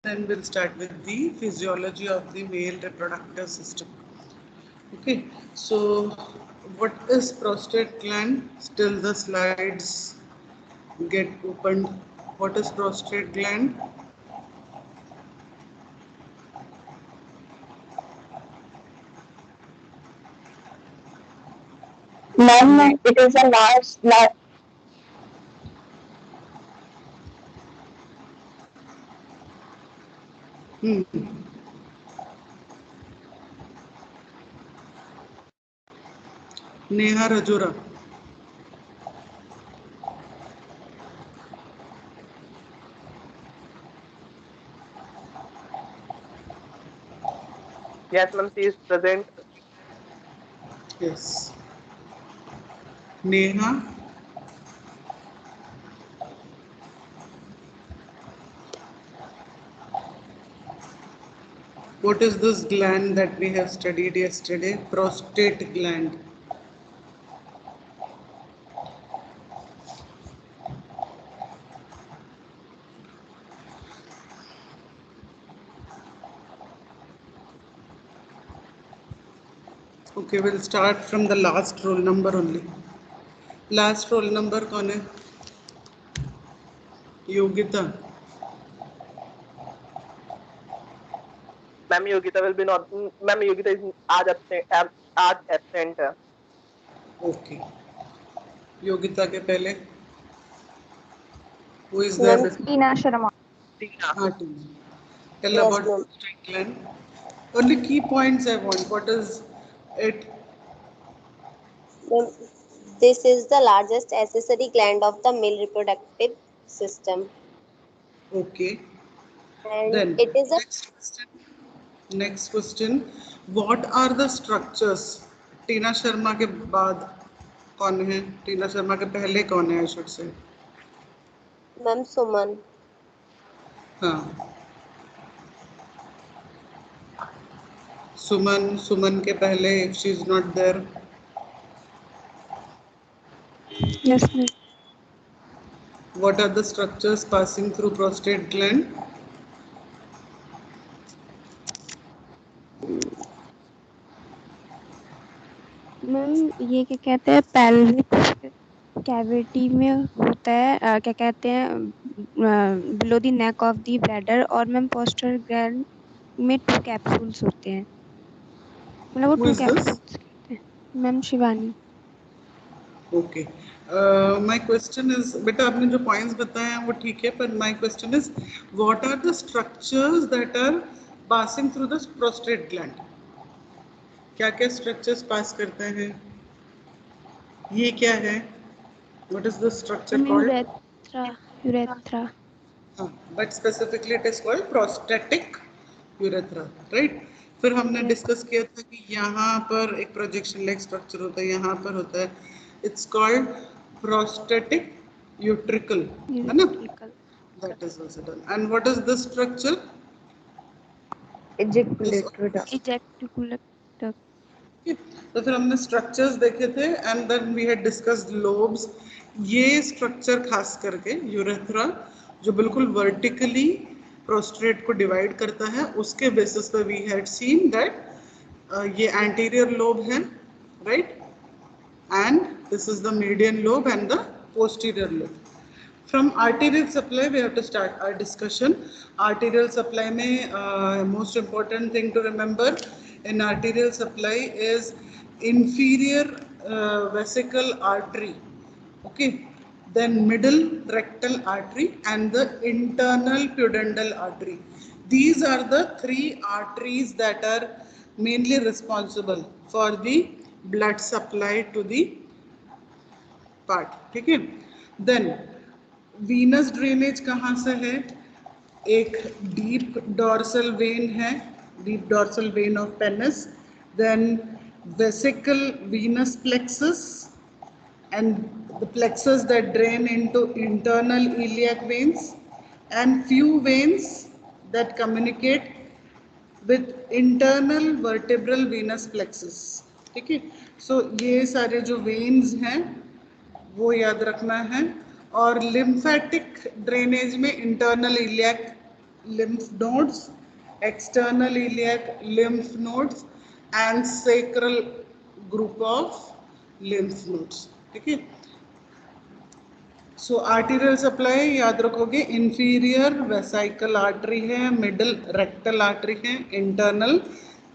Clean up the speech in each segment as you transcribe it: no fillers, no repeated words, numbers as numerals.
then we'll start with the physiology of the male reproductive system. Okay, so what is prostate gland? Still the slides get opened. What is prostate gland? Ma'am, it is a large. Hmm. Neha Rajura. Yes, ma'am, she is present. Yes. Neha. What is this gland that we have studied yesterday? Prostate gland. Okay, we'll start from the last roll number only. Last roll number कौन है? Yogita. Ma'am, Yogita will be not. Ma'am, Yogita is आज absent. Okay. Yogita के पहले. Who is there Ma'am, before? Tina Sharma. Tina. हाँ, Tina. Tell Yes, about ma'am. prostate gland. Only key points I want. What is it? Ma'am, this is the largest accessory gland of the male reproductive system, Okay. and Then it is a next question. Next question. What are the structures? टीना शर्मा के बाद कौन है? टीना शर्मा के पहले कौन है? I should say. Ma'am Suman. हाँ. सुमन के पहले if she is not there. Yes, ma'am. What are the structures passing through prostate gland? Ma'am ये क्या कहते हैं पेल्विक कैविटी में होता है क्या कहते हैं below the neck of the bladder और मैम पोस्टर ग्लैंड में 2 कैप्सूल्स होते हैं मतलब वो Who 2 is this? कैप्सूल्स कहते हैं ma'am Shivani okay. My question is, बेटा आपने जो पॉइंट्स बताए हैं वो ठीक है, पर my question is what are the structures that are passing through the prostate gland? क्या क्या स्ट्रक्चर्स पास करते हैं? ये क्या है? What is the structure ma'am called? Urethra हाँ, but specifically it is called prostatic urethra, right? फिर हमने यस डिस्कस किया था कि यहाँ पर एक प्रोजेक्शन लाइक स्ट्रक्चर होता है, यहाँ पर होता है. इट्स कॉल्ड प्रोस्टेटिक यूट्रिकल, है ना? यूरेथ्रिकल That is also done. And what is this structure? This Ejaculatory duct. इजैक्टिकुलेटर okay. तो फिर हमने स्ट्रक्चर्स देखे थे and then we had discussed lobes. ये स्ट्रक्चर खास करके यूरेथ्रा जो बिल्कुल वर्टिकली प्रोस्ट्रेट को डिवाइड करता है, उसके बेसिस पे वी हैड सीन दैट ये एंटीरियर लोब है, right? And this is the median lobe and the posterior lobe. From arterial supply, we have to start our discussion. Arterial supply में most important thing to remember in arterial supply is inferior vesical artery, okay, then middle rectal artery and the internal pudendal artery. These are the three arteries that are mainly responsible for the blood supply to the part. ठीक है? Then Venus drainage कहाँ से है? एक deep dorsal vein है, deep dorsal vein of penis, then vesical venous plexus and the plexus that drain into internal iliac veins and few veins that communicate with internal vertebral venous plexus. ठीक है? सो ये सारे जो veins हैं वो याद रखना है. और लिम्फेटिक ड्रेनेज में internal iliac lymph nodes, external iliac lymph nodes and sacral group of lymph nodes. ठीक है. सो आर्टीरियल सप्लाई याद रखोगे, इंफीरियर वेसाइकल आर्टरी है, मिडल रेक्टल आर्टरी है, इंटरनल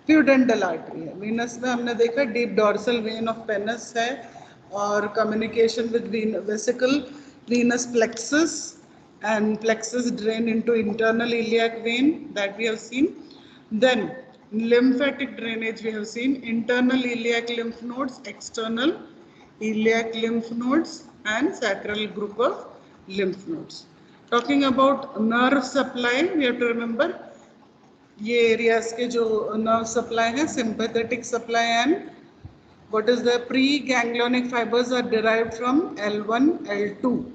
प्यूडेंटल आर्टरी है. वीनस में हमने देखा deep dorsal vein of penis है और communication with vesicle venous plexus, and plexus drain into internal iliac vein that we have seen. Then lymphatic drainage we have seen, internal iliac lymph nodes, external iliac lymph nodes and sacral group of lymph nodes. Talking about nerve supply, we have to remember ये areas के जो nerve supply है, sympathetic supply and what is the pre-ganglionic fibers are derived from L1, L2.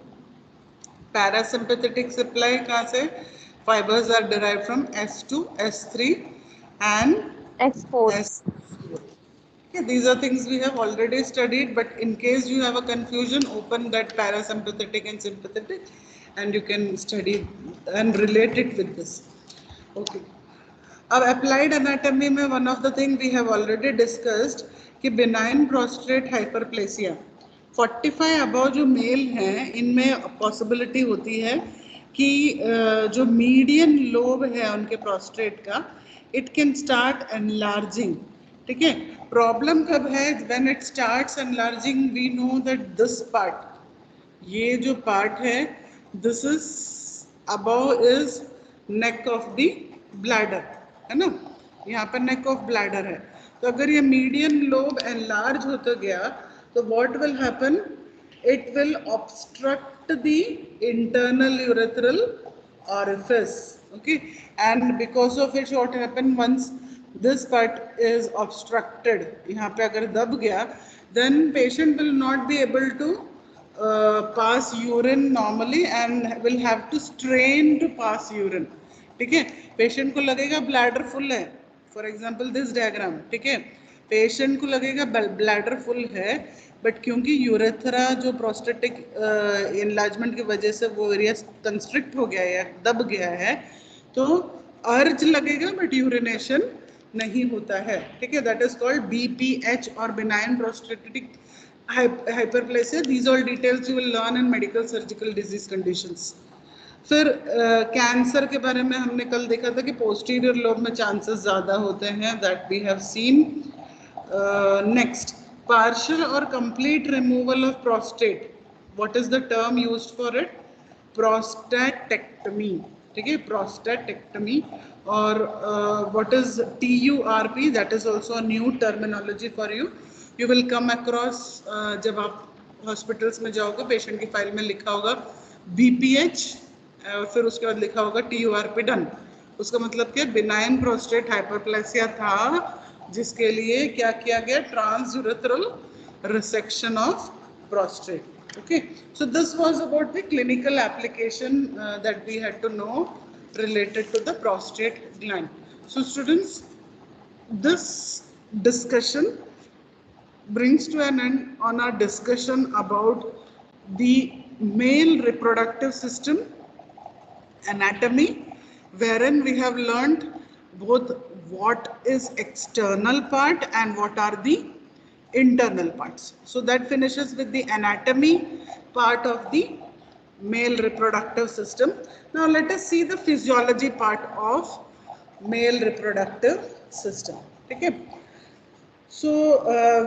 Parasympathetic supply कहाँ से? Fibers are derived from S2, S3 and S4. S4. Okay, these are things we have already studied, but in case you have a confusion, open that parasympathetic and sympathetic and you can study and relate it with this. Okay. अब applied anatomy में one of the thing we have already discussed कि benign prostate hyperplasia 45 above जो mail हैं इनमें possibility होती है कि जो मीडियन लोब है उनके प्रोस्टेट का इट कैन स्टार्ट एनलार्जिंग. ठीक है. प्रॉब्लम कब है? When it starts enlarging we know that this part, ये जो पार्ट है this is above is neck of the bladder, है ना. यहाँ पर नेक ऑफ ब्लैडर है. तो अगर ये मीडियन लोब एनलार्ज होता गया तो what will happen? It will obstruct the internal urethral orifice. Okay, and because of which what happen, once this part is obstructed, यहाँ पे अगर दब गया, then patient will not be able to pass urine normally and will have to strain to pass urine. ठीक है. Patient को लगेगा bladder full है, फॉर एग्जाम्पल दिस डायग्राम. ठीक है. पेशेंट को लगेगा ब्लैडर फुल है, बट क्योंकि यूरेथ्रा जो प्रोस्टेटिक एनलार्जमेंट की वजह से वो एरिया कंस्ट्रिक्ट हो गया है या दब गया है, तो अर्ज लगेगा बट यूरिनेशन नहीं होता है. ठीक है. दैट इज कॉल्ड BPH और benign prostatic hyperplasia. These all details you will learn in medical surgical disease conditions. फिर कैंसर के बारे में हमने कल देखा था कि पोस्टीरियर लोब में चांसेस ज़्यादा होते हैं, that we have seen. Next, partial or complete removal of prostate. What is the term used for it? Prostatectomy. ठीक है. Prostatectomy. और what is TURP? That is also a new terminology for you. You will come across जब आप hospitals में जाओगे, patient की file में लिखा होगा BPH और फिर उसके बाद लिखा होगा TURP डन. उसका मतलब क्या? बिनाइन प्रोस्टेट हाइपरप्लेसिया था जिसके लिए क्या किया गया? Transurethral resection of prostate. Okay. So this was about the clinical application that we had to know related to the prostate gland. So students, this discussion brings to an end on our discussion about the male reproductive system anatomy, wherein we have learned both what is external part and what are the internal parts. So that finishes with the anatomy part of the male reproductive system. Now let us see the physiology part of male reproductive system. Okay. So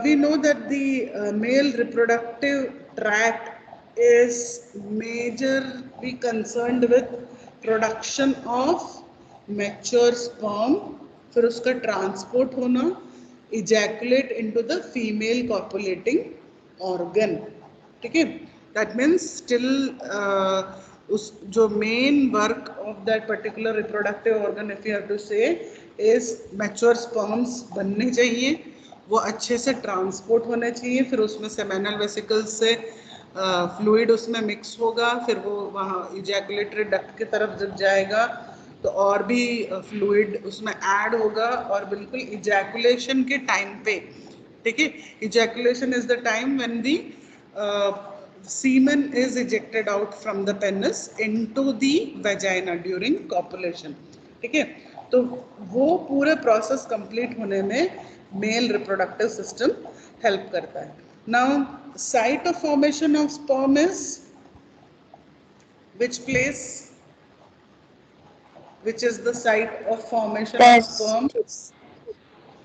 we know that the male reproductive tract is majorly concerned with production of mature sperm, फिर उसका transport होना, ejaculate into the female copulating organ. ठीक है. That means still उस जो main work of that particular reproductive organ, if you have to say, is mature sperms बनने चाहिए, वो अच्छे से ट्रांसपोर्ट होने चाहिए, फिर उसमें सेमेनल वेसिकल्स से फ्लूइड उसमें मिक्स होगा, फिर वो वहाँ इजैकुलेटरी डक्ट की तरफ जब जाएगा तो और भी फ्लूइड उसमें ऐड होगा और बिल्कुल इजैकुलेशन के टाइम पे. ठीक है. Ejaculation is the time when the semen is ejected out from the penis into the vagina during copulation. ठीक है, तो वो पूरे प्रोसेस कंप्लीट होने में मेल रिप्रोडक्टिव सिस्टम हेल्प करता है. Now site of formation of sperm is which place, which is the site of formation of sperm?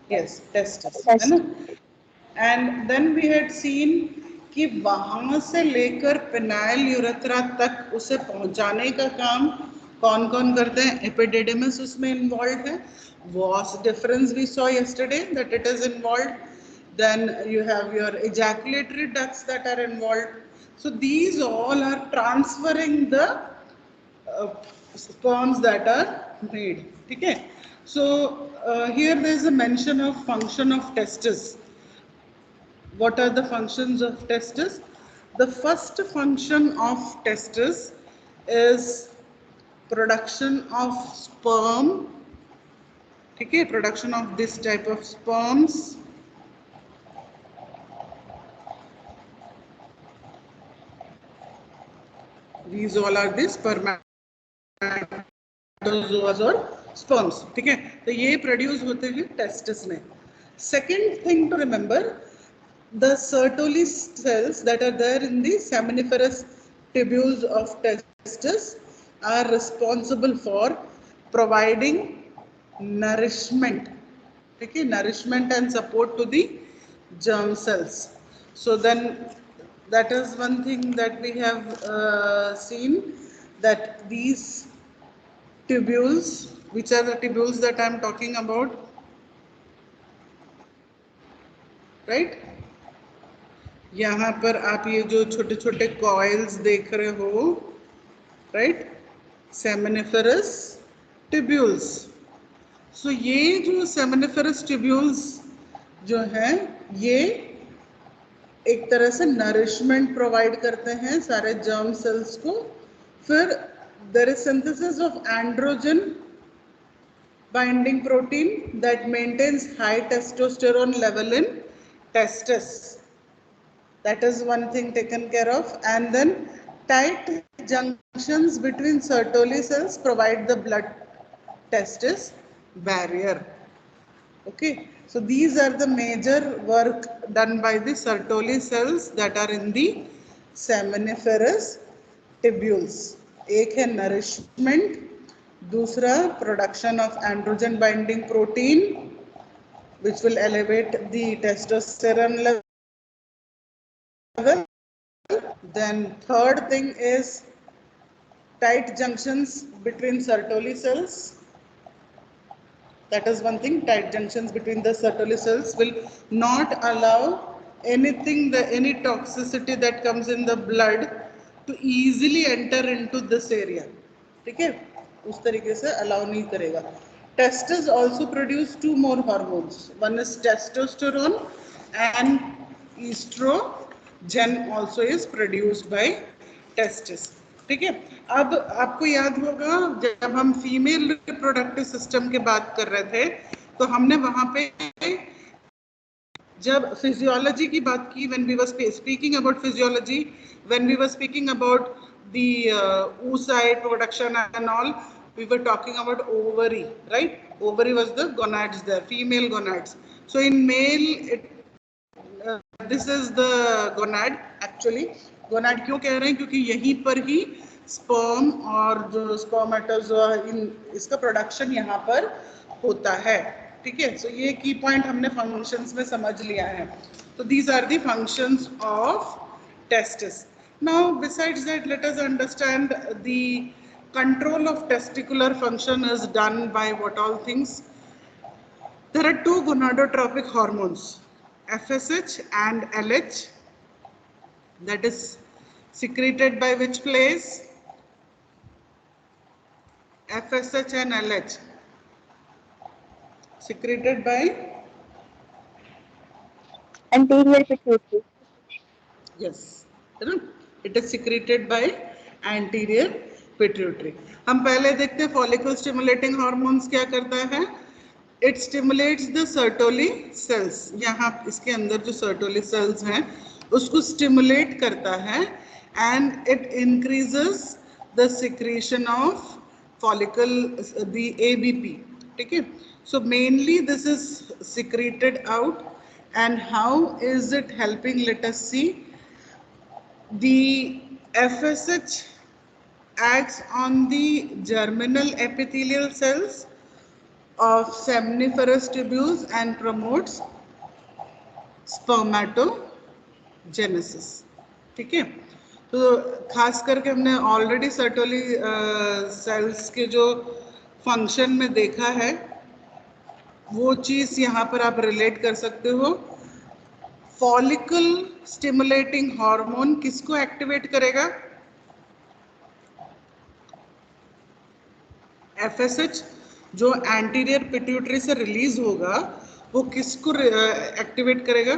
Yes, testis, है ना. And then we had seen कि वहां से लेकर पेनाइल यूरेथ्रा तक उसे पहुंचाने का काम कौन कौन करते हैं? एपिडिडिमिस उसमें इन्वॉल्व है. Vas deferens we saw yesterday that it is involved. Then you have your ejaculatory ducts that are involved. So these all are transferring the sperms that are made. ठीक है. So here there is a mention of function of testis. What are the functions of testis? The first function of testis is production of sperm. ठीक है, production of this type of sperms. These all are the spermatozoas or sperms. ठीक है, तो ये produce होते हैं testis में. Second thing to remember, the Sertoli cells that are there in the seminiferous tubules of testis are responsible for providing nourishment. Okay, nourishment and support to the germ cells. So then that is one thing that we have seen, that these tubules, which are the tubules that I am talking about, right? यहाँ पर आप ये जो छोटे छोटे coils देख रहे हो, राइट, सेमिनिफेरस ट्यूब्यूल्स. सो ये जो सेमिनिफेरस ट्यूब्यूल्स जो हैं, ये एक तरह से नरिशमेंट प्रोवाइड करते हैं सारे जर्म सेल्स को. फिर there is synthesis of androgen binding protein that maintains high testosterone level in testis. That is one thing taken care of. And then tight junctions between Sertoli cells provide the blood testis barrier. Okay, so these are the major work done by the Sertoli cells that are in the seminiferous tubules. एक है nourishment, दूसरा production of androgen binding protein which will elevate the testosterone level. Then third thing is tight junctions between Sertoli cells. That is one thing. Tight junctions between the Sertoli cells will not allow anything, any toxicity that comes in the blood to easily enter into this area. ठीक है, उस तरीके से allow नहीं करेगा. Testis also produce two more hormones. One is testosterone and estrogen also is produced by testis. ठीक है, अब आपको याद होगा जब हम फीमेल रिप्रोडक्टिव सिस्टम की बात कर रहे थे तो हमने वहां पे जब फिजियोलॉजी की बात की, when we were speaking about physiology, when we were speaking about the oocyte production and all, we were talking about ovary, right? Ovary was the gonads there, female gonads. So in male, this is the gonad actually. Gonad क्यों कह रहे हैं? क्योंकि यहीं पर ही sperm और जो spermatozoa इसका production यहाँ पर होता है. ठीक है, so ये की पॉइंट हमने functions में समझ लिया है. So these are the functions of testis. Now besides that, let us understand the control of testicular function is done by what all things. There are two gonadotropic hormones, FSH and LH, that is secreted by which place? FSH and LH secreted by anterior pituitary. Yes, it is secreted by anterior pituitary. हम पहले देखते हैं follicle stimulating hormones क्या करता है. It stimulates the Sertoli cells. यहाँ इसके अंदर जो Sertoli cells हैं उसको stimulate करता है and it increases the secretion of follicle, the ABP. ठीक है, so mainly this is secreted out. And how is it helping? Let us see. The FSH acts on the germinal epithelial cells of seminiferous tubules and promotes spermatogenesis. ठीक है, तो खास करके हमने already Sertoli cells के जो function में देखा है, वो चीज यहाँ पर आप रिलेट कर सकते हो. फॉलिकल स्टिमुलेटिंग हार्मोन किसको एक्टिवेट करेगा? FSH जो एंटीरियर पिट्यूटरी से रिलीज होगा, वो किसको एक्टिवेट करेगा?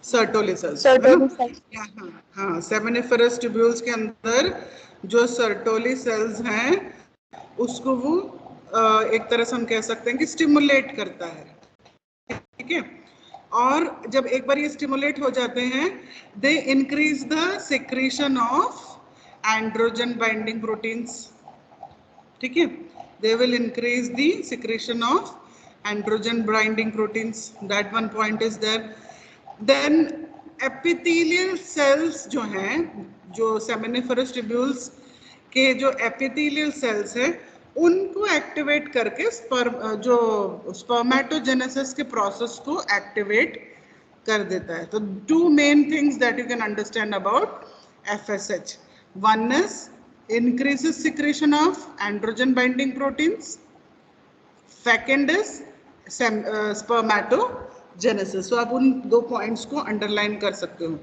Sertoli cells. हाँ, सेमिनिफेरस ट्यूब्यूल्स के अंदर जो सर्टोली सेल्स हैं, उसको वो एक तरह से हम कह सकते हैं कि स्टिमुलेट करता है. ठीक है, और जब एक बार ये स्टिमुलेट हो जाते हैं, they increase the secretion of androgen binding proteins. ठीक है, they will increase the secretion of androgen binding proteins. That one point is there. Then epithelial cells जो हैं, जो seminiferous tubules के जो epithelial cells हैं, उनको एक्टिवेट करके जो spermatogenesis के प्रोसेस को एक्टिवेट कर देता है. तो two main things that you can understand about FSH. One is increases secretion of androgen binding proteins. Second is spermatogenesis. So आप उन दो points को underline कर सकते हो.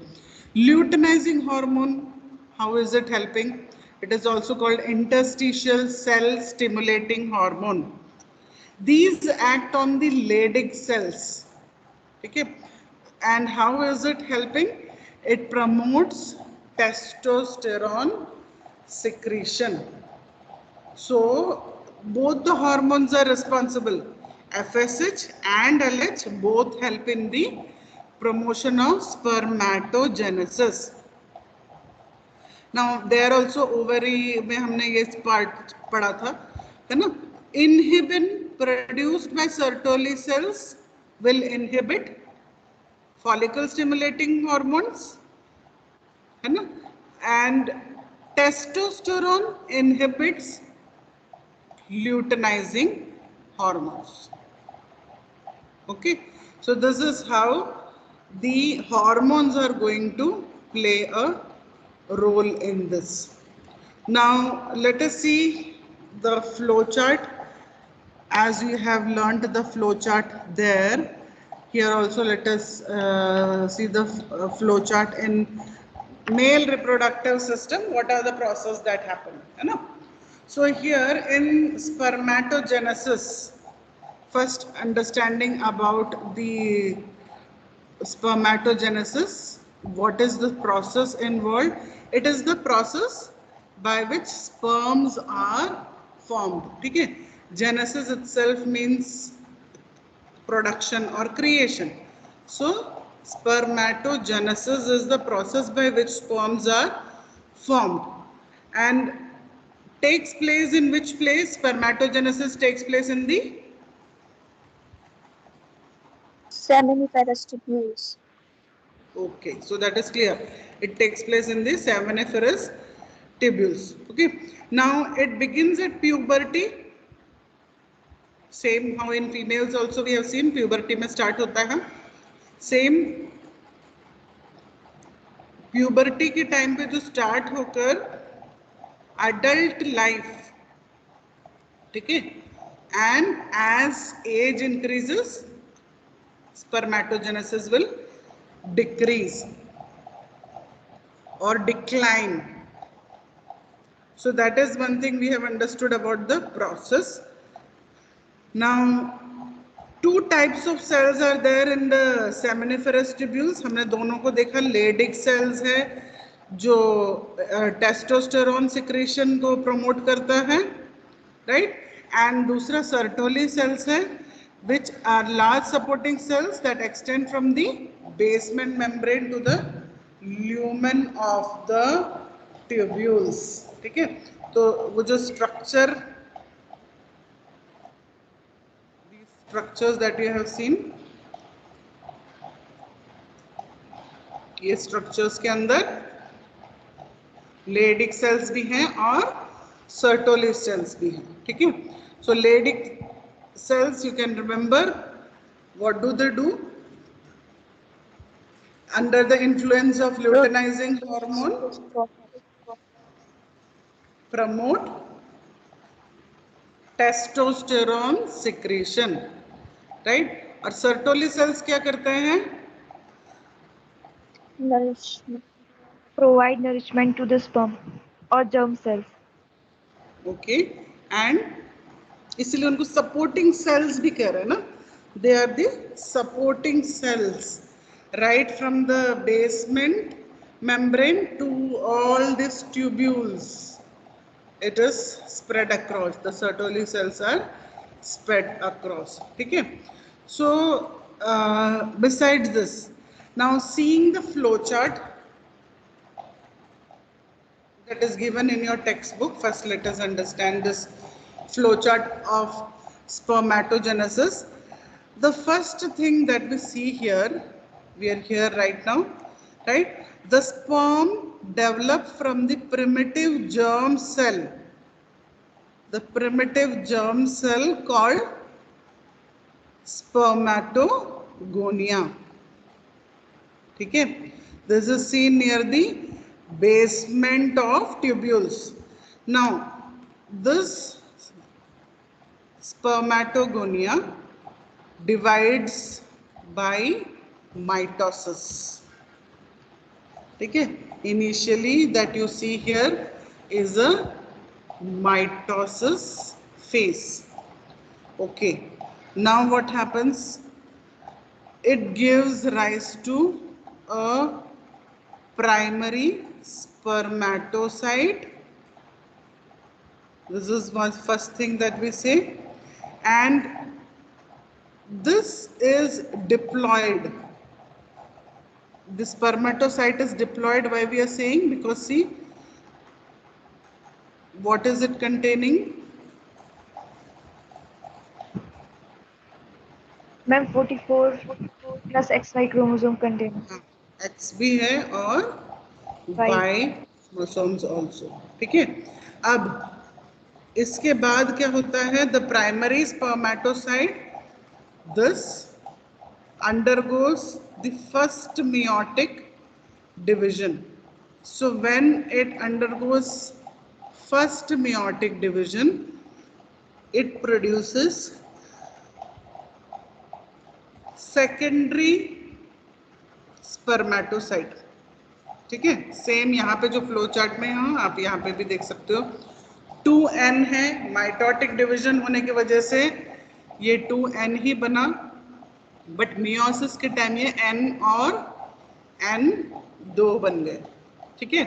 Luteinizing hormone, how is it helping? It is also called interstitial cell stimulating hormone. These act on the Leydig cells. ठीक है, and how is it helping? It promotes testosterone secretion. So both the hormones are responsible. FSH and LH both help in the promotion of spermatogenesis. Now there also ovary में हमने ये part पढ़ा था, है ना? Inhibin produced by Sertoli cells will inhibit follicle stimulating hormones, है ना? And testosterone inhibits luteinizing hormones. Okay, so this is how the hormones are going to play a role in this. Now let us see the flow chart. As we have learnt the flow chart there, here also let us see the flow chart in male reproductive system. What are the processes that happen? You know? So here in spermatogenesis, first understanding about the spermatogenesis, what is the process involved? It is the process by which sperms are formed. ठीक है, genesis itself means production or creation. So spermatogenesis is the process by which sperms are formed and takes place in which place? Spermatogenesis takes place in the seminiferous tubules. Okay, so that is clear. It takes place in the seminiferous tubules. Okay, now it begins at puberty. Same how in females also we have seen puberty में start होता है. Same puberty के time पे जो start होकर adult life, ठीक है, and as age increases, spermatogenesis will decrease or decline. So that is one thing we have understood about the process. Now two types of cells are there in the seminiferous tubules. हमने दोनों को देखा. Leydig cells है जो testosterone secretion को promote करता है, right, and दूसरा सर्टोली सेल्स है which are large supporting cells that extend from the basement membrane to the lumen of the tubules. ठीक है, तो वो जो structure, these structures that you have seen, ये structures के अंदर लेडिक सेल्स भी हैं और सर्टोली सेल्स भी हैं. ठीक है, so Leydig cells, you can remember what do they do under the influence of luteinizing hormone? Promote testosterone secretion, right? और सर्टोली सेल्स क्या करते हैं? Nourishment. Provide nourishment to the sperm or germ cells. Okay, and इसलिए उनको supporting sales भी कह रहे हैं ना. They are the supporting cells right from the basement membrane to all these tubules. It is spread across. The Sertoli cells are spread across. Okay. So besides this, now seeing the flow chart that is given in your textbook, first let us understand this flow chart of spermatogenesis. The first thing that we see here, we are here right now, right? The sperm developed from the primitive germ cell. The primitive germ cell called spermatogonia. ठीक है? This is seen near the basement of tubules. Now, this spermatogonia divides by mitosis. ठीक है, initially that you see here is a mitosis phase. Okay, now what happens? It gives rise to a primary spermatocyte. This is one first thing that we say, and this is diploid. The spermatocyte is diploid. Why we are saying? Because see, what is it containing? Ma'am, 44 plus XY chromosome contains. X भी है और Y chromosomes also. ठीक है, अब इसके बाद क्या होता है? The primary spermatocyte, this undergoes the first meiotic division. So when it undergoes first meiotic division, it produces secondary spermatocyte. ठीक है, सेम यहाँ पे जो फ्लो चार्ट में है, आप यहाँ पे भी देख सकते हो. 2n है, माइटोटिक डिवीजन होने की वजह से ये 2n ही बना, बट मियोसिस के टाइम ये n और n 2 बन गए. ठीक है,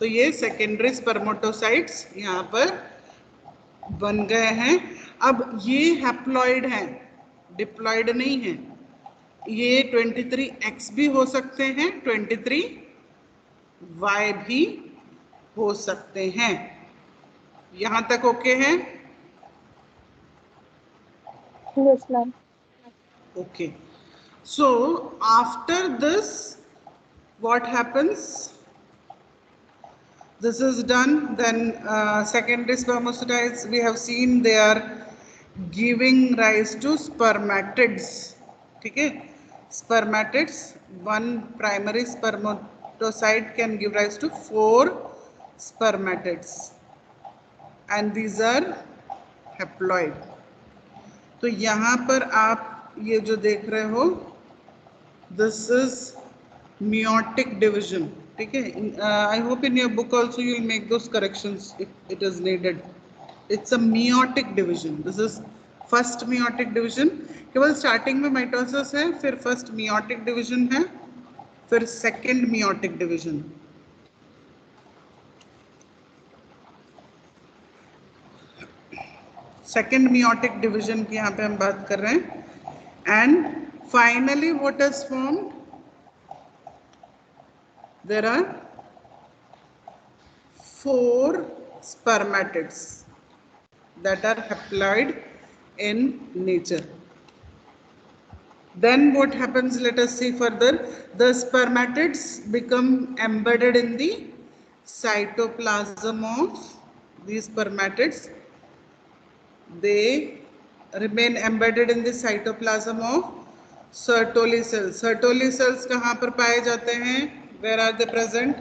तो ये सेकेंडरी स्पर्मेटोसाइट्स यहाँ पर बन गए हैं. अब ये हैप्लॉइड हैं, डिप्लॉइड नहीं है. ये 23x भी हो सकते हैं, 23y भी हो सकते हैं. यहाँ तक ओके है? Yes, ma'am. Okay. So after this, what happens? This is done. Then secondary spermatocytes, we have seen they are giving rise to spermatids. ठीक है, spermatids. One primary spermatocyte can give rise to 4 spermatids, and these are haploid. तो यहाँ पर आप ये जो देख रहे हो, this is meiotic division. ठीक है, I hope in your book also you will make those corrections if it is needed. It's a meiotic division. This is first meiotic division. केवल स्टार्टिंग में माइटोसिस है, फिर फर्स्ट meiotic division है, फिर second meiotic division. Second meiotic division की यहाँ पे हम बात कर रहे हैं. And finally what is formed? there are 4 spermatids that are haploid in nature. Then what happens? Let us see further. The spermatids become embedded in the cytoplasm of these spermatids. They remain embedded in the cytoplasm of Sertoli cells. Sertoli cells कहाँ पर पाए जाते हैं? Where are they present?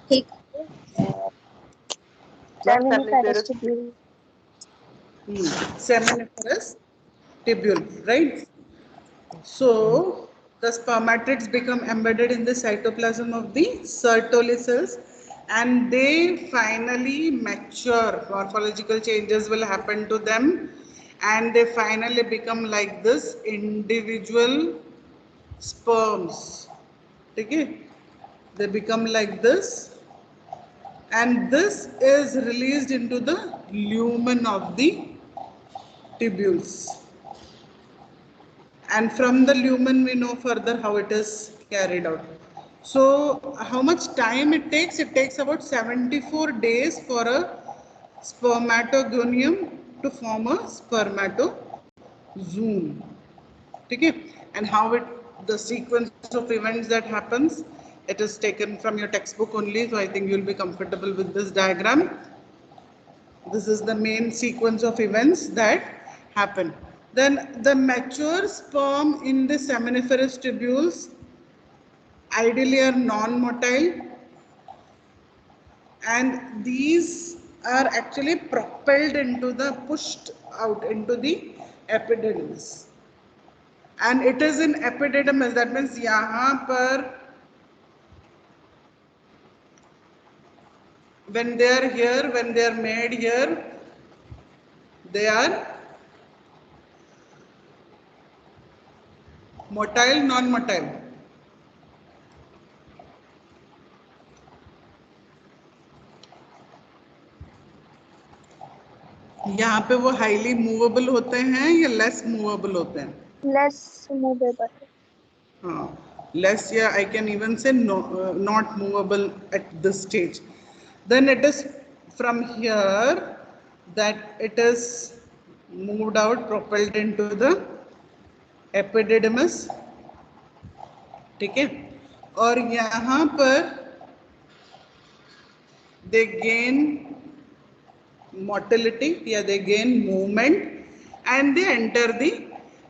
ठीक Ma'am, Seminiferous seminiferous. tubule. Seminiferous tubule, right? So the spermatids become embedded in the cytoplasm of the Sertoli cells, and they finally mature. Morphological changes will happen to them, and they finally become like this individual sperms. Okay? They become like this, and this is released into the lumen of the tubules. And from the lumen we know further how it is carried out. So how much time it takes? It takes about 74 days for a spermatogonium to form a spermatozoon. Okay? And how it, the sequence of events that happens, it is taken from your textbook only, so I think you'll be comfortable with this diagram. This is the main sequence of events that happen. Then the mature sperm in the seminiferous tubules ideally are non-motile, and these are actually propelled into the, pushed out into the epididymis. And it is in epididymis, that means यहाँ पर when they are here, when they are made here, they are motile, non-motile. यहाँ पे वो highly movable होते हैं या less movable होते हैं? Less movable. हाँ, less, yeah, I can even say no, not movable at this stage. Then it is from here that it is moved out, propelled into the epididymis. ठीक है? और यहाँ पर they gain motility, yeah, they gain movement, and they enter the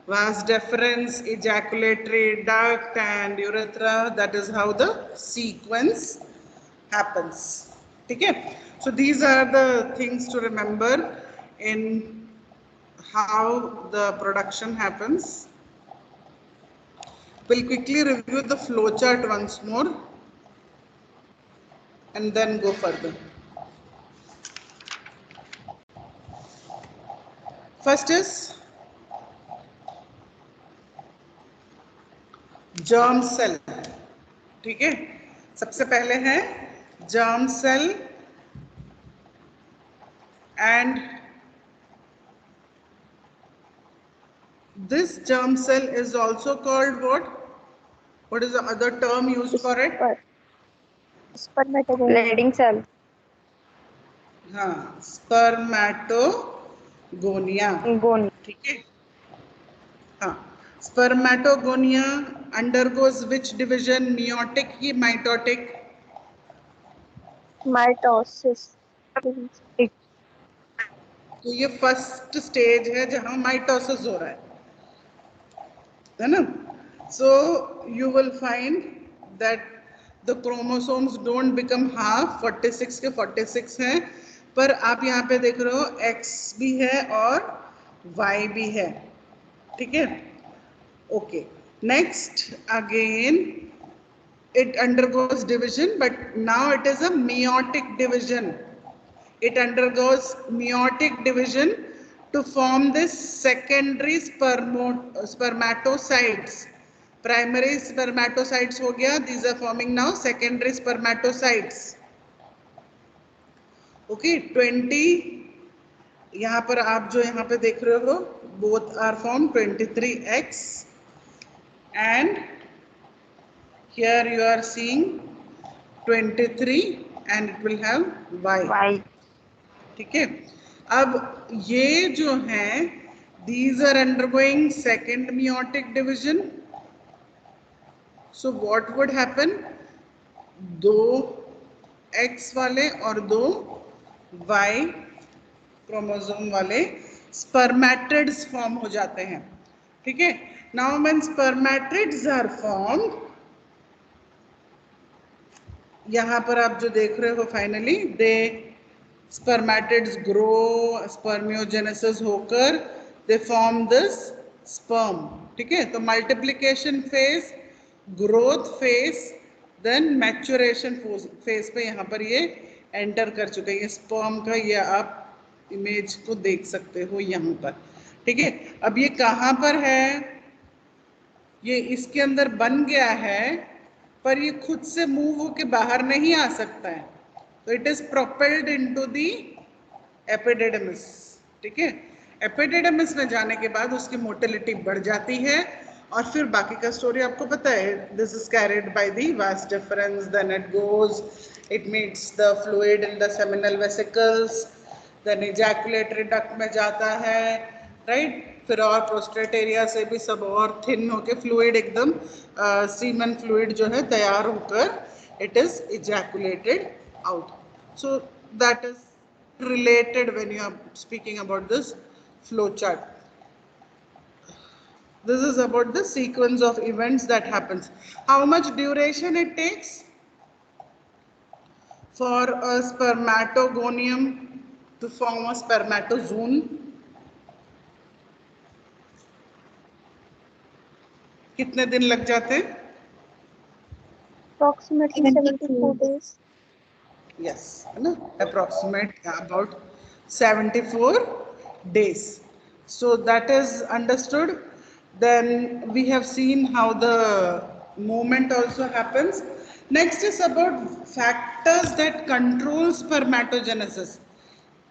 vas deferens, ejaculatory duct, and urethra. That is how the sequence happens. Okay? So these are the things to remember in how the production happens. We'll quickly review the flow chart once more and then go further. First is germ cell. ठीक है? सबसे पहले है germ cell, and this germ cell is also called what? What is the other term used for it? Spermatogonia. Leading cell. हाँ, spermatogonia. Goni. ठीक है? हाँ, spermatogonia undergoes which division? Meiotic या mitotic? Mitosis. तो ये फर्स्ट स्टेज है जहां mitosis हो रहा है ना? So you will find that the chromosomes don't become half, 46 के 46 हैं, पर आप यहाँ पे देख रहे हो X भी है और Y भी है. ठीक है? Okay. Next again it undergoes division, but now it is a meiotic division. It undergoes meiotic division to form this secondary spermatocytes. Primary spermatocytes हो गया, these are forming now secondary spermatocytes. Okay, 20 यहाँ पर आप जो यहाँ पे देख रहे हो, both are formed 23x and here you are seeing 23 and it will have y. ठीक है, अब ये जो हैं these are undergoing second meiotic division. So what would happen? दो X वाले और दो Y क्रोमोसोम वाले स्पर्मेटिड्स फॉर्म हो जाते हैं. ठीक है, now when spermatids are formed, यहाँ पर आप जो देख रहे हो finally they spermatids grow, spermiogenesis होकर दे फॉर्म दिस स्पर्म. ठीक है, तो multiplication phase, growth phase, then maturation phase पे यहाँ पर ये एंटर कर चुके हैं. ये स्पर्म का ये आप इमेज को देख सकते हो यहाँ पर. ठीक है, अब ये कहाँ पर है? ये इसके अंदर बन गया है, पर ये खुद से मूव होके बाहर नहीं आ सकता है. तो it is propelled into the epididymis. ठीक है, एपिडिडमिस में जाने के बाद उसकी मोटिलिटी बढ़ जाती है और फिर बाकी का स्टोरी आपको पता है. This is carried by the vas deferens, then it goes, it meets the fluid in the seminal vesicles, then ejaculatory duct में जाता है, राइट. फिर और प्रोस्टेट एरिया से भी सब और थिन होके फ्लूइड एकदम सीमन फ्लूइड जो है तैयार होकर it is ejaculated out. So that is related when you are speaking about this flow chart. This is about the sequence of events that happens. How much duration it takes for a spermatogonium to form a spermatozoon? कितने दिन लग जाते हैं? Approximately 74 days. Yes, no? Approximate about 74 days. So that is understood. Then we have seen how the movement also happens. Next is about factors that control spermatogenesis,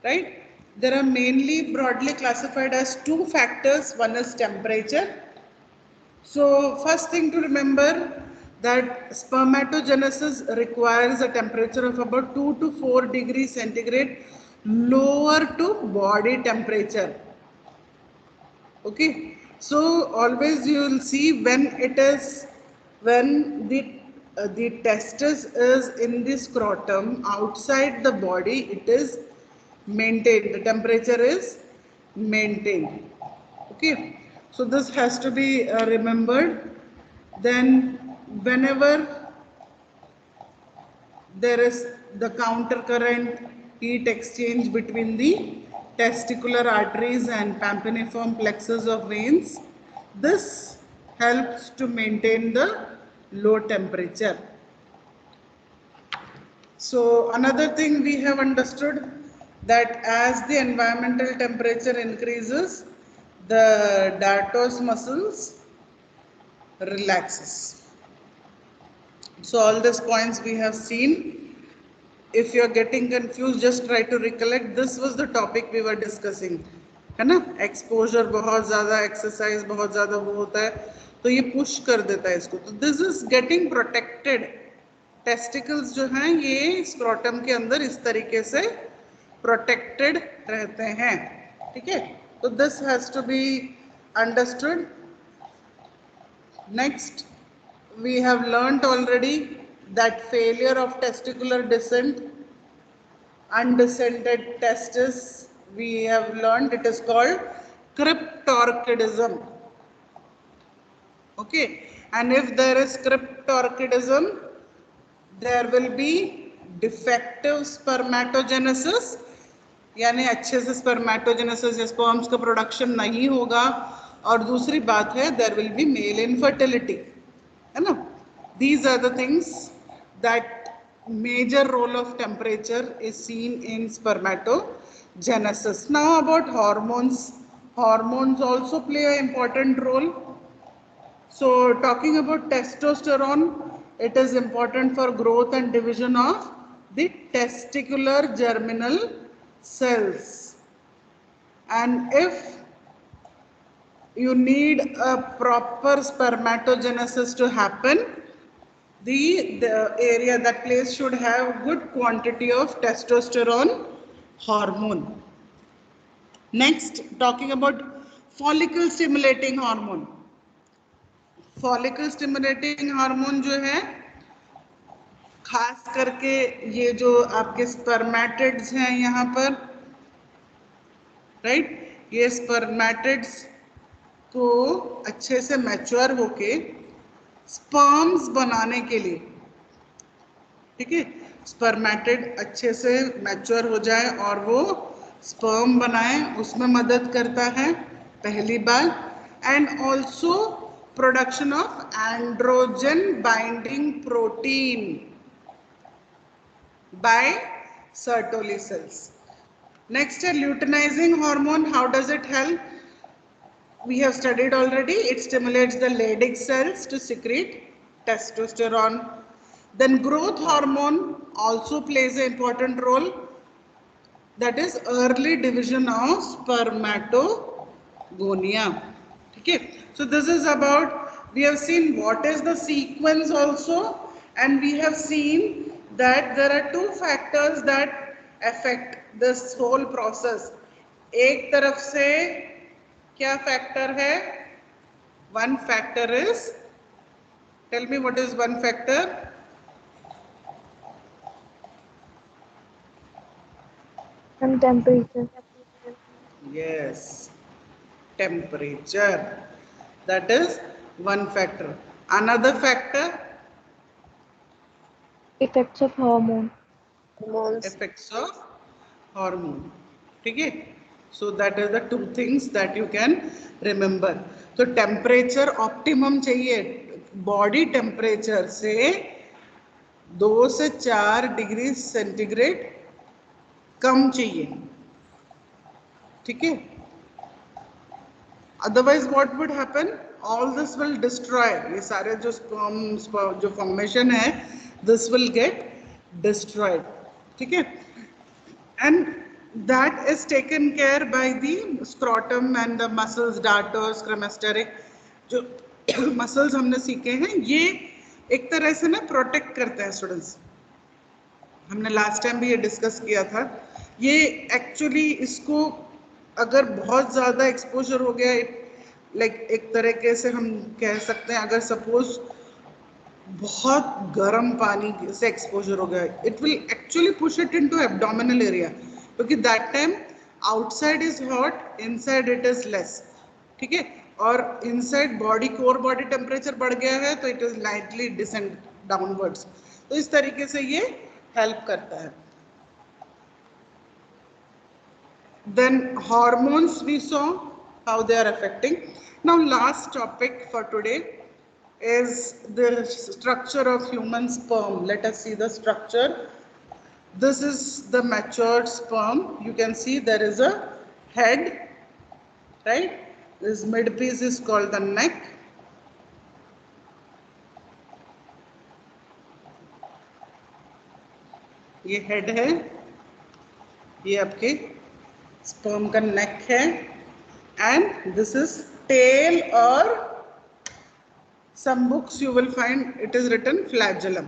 right? There are mainly broadly classified as two factors. One is temperature. So first thing to remember that spermatogenesis requires a temperature of about 2 to 4 degrees centigrade lower to body temperature. Okay, so always you will see when the testis is in the scrotum outside the body, it is maintained, the temperature is maintained. Okay, so this has to be remembered. Then whenever there is the counter current heat exchange between the testicular arteries and pampiniform plexus of veins, this helps to maintain the low temperature. So another thing we have understood that as the environmental temperature increases, the dartos muscles relaxes. So all these points we have seen. If you are getting confused, just try to recollect. This was the topic we were discussing, है ना? Exposure बहुत ज़्यादा, exercise बहुत ज़्यादा वो होता है, तो ये push कर देता है इसको. तो this is getting protected. Testicles जो हैं ये scrotum के अंदर इस तरीके से protected रहते हैं. ठीक है? तो this has to be understood. Next, we have learnt already that failure of testicular descent, undescended testis, we have learned it is called cryptorchidism. Okay, and if there is cryptorchidism, there will be defective spermatogenesis, यानी अच्छे से spermatogenesis या sperms का production नहीं होगा. और दूसरी बात है there will be male infertility, है ना? These are the things that major role of temperature is seen in spermatogenesis. Now about hormones. Hormones also play an important role. So talking about testosterone, it is important for growth and division of the testicular germinal cells. and if you need a proper spermatogenesis to happen, the area, that place should have good quantity of testosterone hormone. Next, talking about follicle stimulating hormone. Follicle stimulating hormone जो है, खास करके ये जो आपके spermatids हैं यहाँ पर, राइट, ये स्पर्मेटिड्स को अच्छे से मैच्योर होके स्पर्म्स बनाने के लिए, ठीक है, स्पर्मेटिड अच्छे से मैच्योर हो जाए और वो स्पर्म बनाए, उसमें मदद करता है पहली बात. And also production of androgen binding protein by Sertoli cells. Next है luteinizing hormone. How does it help? We have studied already. It stimulates the Leydig cells to secrete testosterone. Then growth hormone also plays an important role. That is early division of spermatogonia. Okay. So this is about, we have seen what is the sequence also, and we have seen that there are two factors that affect this whole process. एक तरफ से क्या factor है? One factor is, tell me what is one factor? Some temperature. Yes, temperature. That is one factor. Another factor, Effects of hormone. Hormones. effects of hormone. ठीक है. So that is the two things that you can remember. तो temperature optimum चाहिए. Body temperature से 2 से 4 degree centigrade कम चाहिए, ठीक है. Otherwise what would happen? All this will destroy. ये सारे जो स्पर्म जो फॉर्मेशन है, दिस विल गेट डिस्ट्रॉयड, ठीक है. And that is taken care by the scrotum and the muscles, dartos, cremasteric. जो muscles हमने सीखे हैं, ये एक तरह से ना प्रोटेक्ट करते हैं स्टूडेंट्स. हमने लास्ट टाइम भी ये डिस्कस किया था. ये एक्चुअली इसको अगर बहुत ज़्यादा एक्सपोजर हो गया, लाइक एक तरीके से हम कह सकते हैं, अगर सपोज बहुत गर्म पानी से एक्सपोजर हो गया, it will actually push it into abdominal area, क्योंकि that time outside is hot, inside it is less, ठीक है. और inside body, core body temperature बढ़ गया है तो it is lightly descend downwards. तो इस तरीके से ये हेल्प करता है. Then hormones we saw how they are affecting. Now last topic for today is the structure of human sperm. Let us see the structure. This is the matured sperm. You can see there is a head, right? This mid piece is called the neck. ये head है, ये आपके sperm का neck है, and this is tail, or some books you will find it is written flagellum,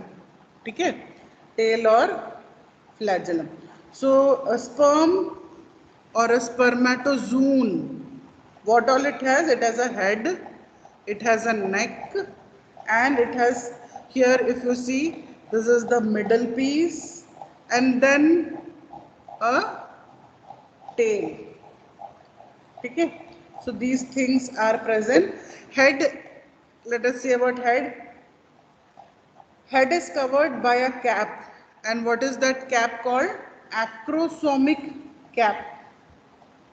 ठीक है, tail or flagellum. So a sperm or a spermatozoon, what all it has? It has a head, it has a neck, and it has here, if you see, this is the middle piece, and then a tail, ठीक है. So these things are present. Head, let us see about head. Head is covered by a cap, and what is that cap called? Acrosomic cap.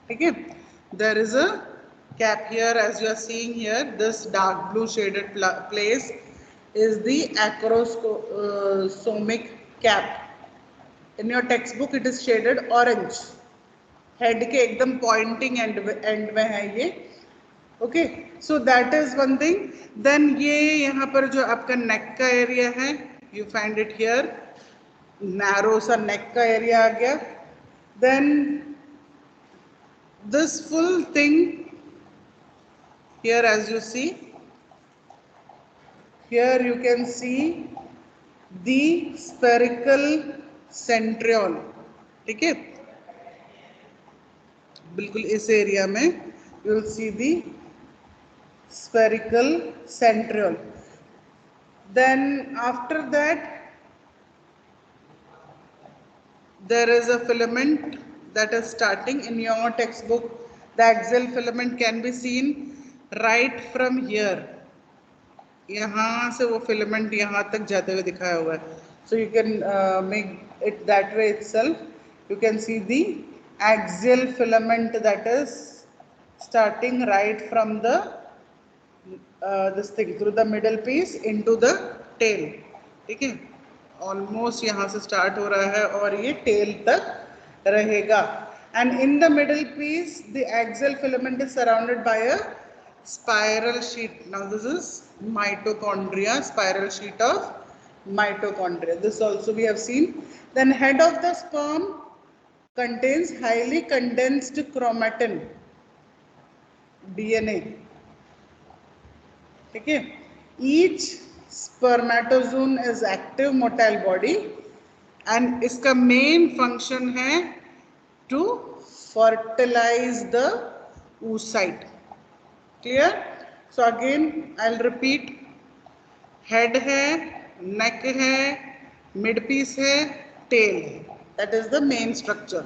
Okay, there is a cap here, as you are seeing here. This dark blue shaded place is the acrosomic cap. In your textbook it is shaded orange. Head के एकदम pointing end में है ये. Okay, so that is one thing. Then ये यहाँ पर जो आपका नेक का एरिया है, you find it here, narrow सा नेक का एरिया आ गया. Then This full thing here, as you see, here you can see the spherical centriole. ठीक है, बिल्कुल इस एरिया में you will see the spherical centriole. Then after that there is a filament that is starting in your textbook. The axial filament can be seen right from here. यहाँ से वो filament यहाँ तक जाते हुए दिखाया हुआ है. So you can make it that way itself. You can see the axial filament that is starting right from the this thing through the middle piece into the tail. ठीक है, ऑलमोस्ट यहाँ से स्टार्ट हो रहा है और ये tail तक रहेगा. And in the middle piece the axial filament is surrounded by a spiral sheet. Now this is mitochondria, spiral sheet of mitochondria. This also we have seen. Then head of the sperm contains highly condensed chromatin, DNA. ठीक है, each spermatozoon is active motile body and इसका main function है to fertilize the oocyte. Clear? So again I'll repeat. Head है, neck है, mid piece है, tail है. That is the main structure.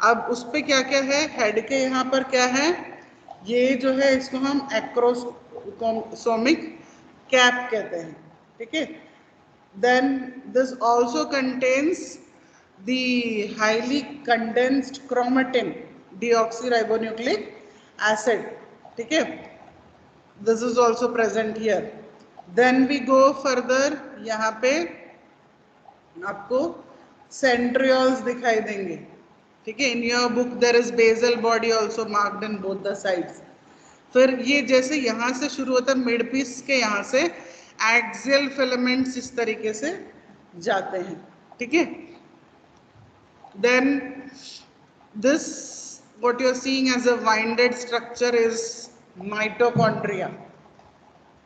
अब उस पे क्या क्या है? head के यहाँ पर क्या है? ये जो है इसको हम acrosomic cap कहते हैं. ठीक है? Then this also contains the highly condensed chromatin, deoxyribonucleic acid. ठीक है? This is also present here. Then we go further. यहाँ पे आपको centrioles दिखाई देंगे. ठीक है? In your book there is basal body also marked in both the sides. फिर ये जैसे यहाँ से शुरू होता है मिड पीस के, यहाँ से एक्सियल फिलामेंट्स इस तरीके से जाते हैं. ठीक है? Then this what you are seeing as a winded structure is mitochondria.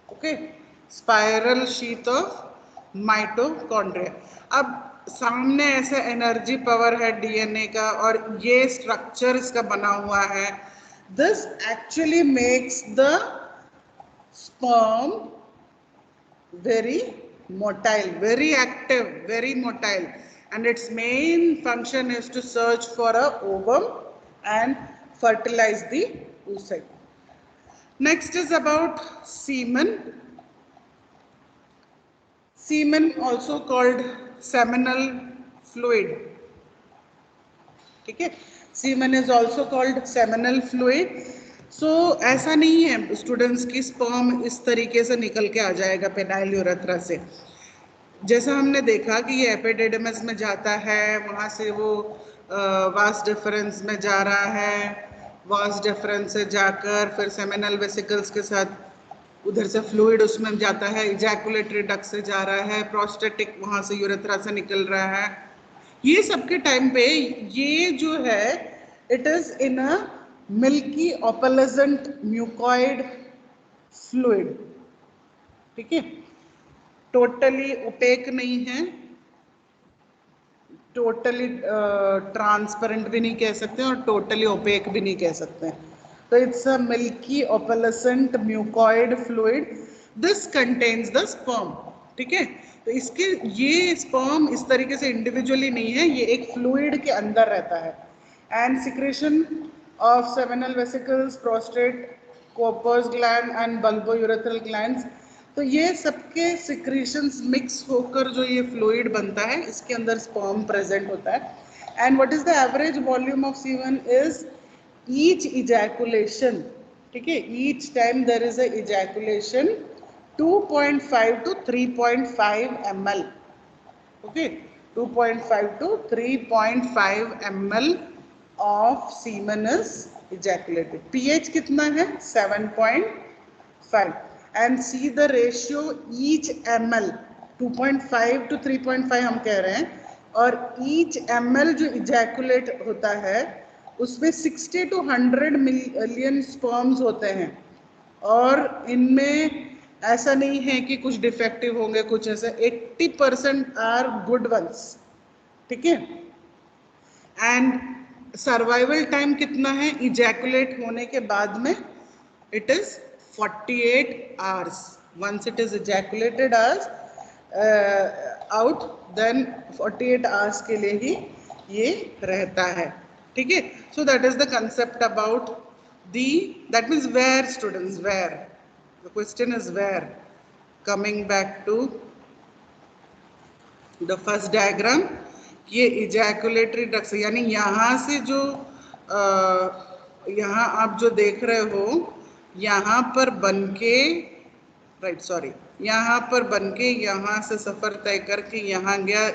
Okay, spiral sheath of mitochondria. अब सामने ऐसे एनर्जी पावर है डीएनए का और ये स्ट्रक्चर इसका बना हुआ है. This actually makes the sperm very motile, very active, very motile, and its main function is to search for a ovum and fertilize the oocyte. Next is about semen. Semen also called seminal fluid. ठीक है? Semen is also called seminal fluid. So ऐसा नहीं है students की sperm इस तरीके से निकल के आ जाएगा पेनाइल यूरेथ्रा से. जैसा हमने देखा कि ये एपिडिडमिस में जाता है, वहाँ से वो वास डिफरेंस में जा रहा है, वास डिफरेंस से जाकर फिर सेमिनल वेसिकल्स के साथ उधर से फ्लूइड उसमें जाता है, इजैकुलेटरी डक्ट से जा रहा है, प्रोस्टेटिक वहाँ से यूरेथ्रा से निकल रहा है. ये सबके टाइम पे ये जो है it is in a milky opalescent mucoid fluid. ठीक है? टोटली ओपेक नहीं है, टोटली ट्रांसपेरेंट भी नहीं कह सकते और टोटली ओपेक भी नहीं कह सकते. तो it's a milky opalescent mucoid fluid. This contains the sperm. ठीक है? तो इसके ये स्पर्म इस तरीके से इंडिविजुअली नहीं है, ये एक फ्लूइड के अंदर रहता है. And secretion of seminal vesicles, prostate, Cowper's gland and bulbourethral glands. तो ये सबके सिक्रीशंस मिक्स होकर जो ये फ्लूइड बनता है, इसके अंदर स्पर्म प्रेजेंट होता है. And what is the average volume of semen is each ejaculation. ठीक है? Each time there is a ejaculation 2.5 to 3.5 ml. Okay, 2.5 to 3.5 ml of semen is ejaculated. pH कितना है? 7.5. and see the ratio each ml. 2.5 to 3.5 हम कह रहे हैं और each ml जो ejaculate होता है उसमें 60 to 100 मिलियन स्पर्म्स होते हैं और इनमें ऐसा नहीं है कि कुछ डिफेक्टिव होंगे, कुछ ऐसा 80% आर गुड वंस, ठीक है। एंड सर्वाइवल टाइम कितना है इजैकुलेट होने के बाद में? It is 48 hours. Once it is ejaculated as out, then 48 hours के लिए ही ये रहता है, ठीक है। So that is the concept about the, that means where, students, where, the question is where. Coming back to the first diagram, ये ejaculatory drugs यानी यहाँ से जो यहाँ आप जो देख रहे हो यहाँ पर बनके, राइट सॉरी, यहाँ पर बनके यहाँ से सफर तय करके यहाँ गया।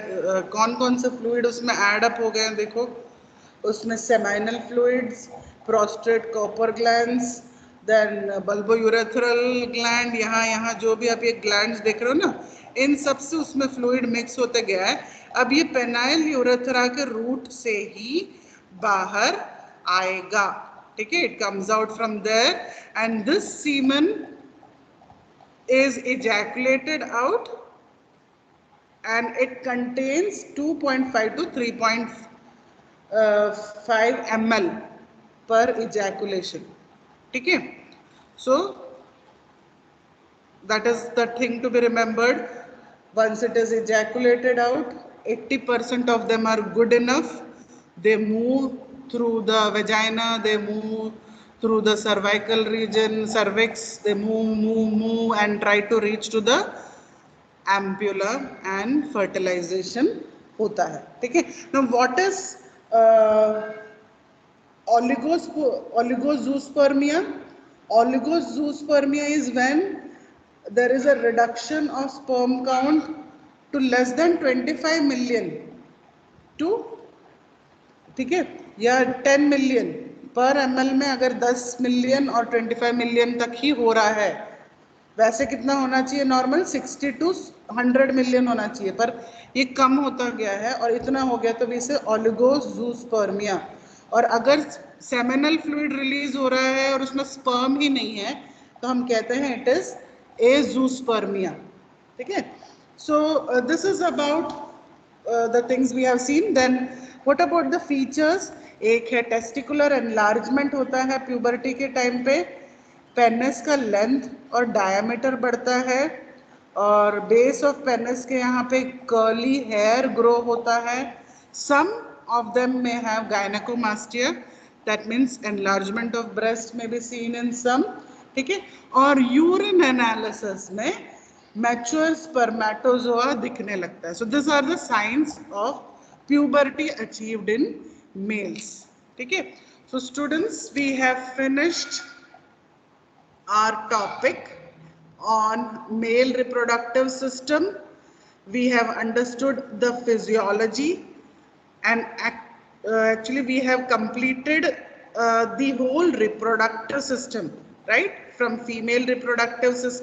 कौन कौन से फ्लूइड उसमें ऐड अप हो गए हैं देखो, उसमें seminal fluids, prostate Cowper glands, then bulbourethral gland, यहाँ जो भी आप ये ग्लैंड्स देख रहे हो ना, इन सब से उसमें फ्लूइड मिक्स होते गया है। अब ये पेनाइल यूरेथ्रा के रूट से ही बाहर आएगा, ठीक है। It comes out from there and this semen is ejaculated out and it contains 2.5 to 3.5 ml per ejaculation, ठीक है। So that is the thing to be remembered. Once it is ejaculated out, 80% of them are good enough. They move through the vagina, they move through the cervical region, cervix, they move and try to reach to the ampulla and fertilization होता है, ठीक है। Now what is oligozoospermia? Oligozoospermia is when there is a reduction of sperm count to less than 25 million to, ठीक है, या 10 million पर ml में अगर 10 मिलियन और 25 मिलियन तक ही हो रहा है, वैसे कितना होना चाहिए नॉर्मल 60 to 100 मिलियन होना चाहिए, पर ये कम होता गया है और इतना हो गया तो इसे ओलिगोजूस्पर्मिया। और अगर सेमिनल फ्लूइड रिलीज हो रहा है और उसमें स्पर्म ही नहीं है तो हम कहते हैं इट इज एजूस्पर्मिया, ठीक है। So this is about the things we have seen. Then what about the features? एक है टेस्टिकुलर एनलार्जमेंट होता है प्यूबर्टी के टाइम पे, पेनिस का लेंथ और डायमीटर बढ़ता है और बेस ऑफ पेनिस के यहाँ पे कर्ली हेयर ग्रो होता है। Some of them may have gynaecomastia, that means enlargement of breast may be seen in some, ठीक है। और यूरिन एनालिसिस में मैच्योर स्पर्मेटोजोआ दिखने लगता है। So this are the signs of puberty achieved in males, ठीक है। So students, we have finished our topic on male reproductive system. We have understood the physiology and actually we have completed the whole reproductive system, right, from female reproductive system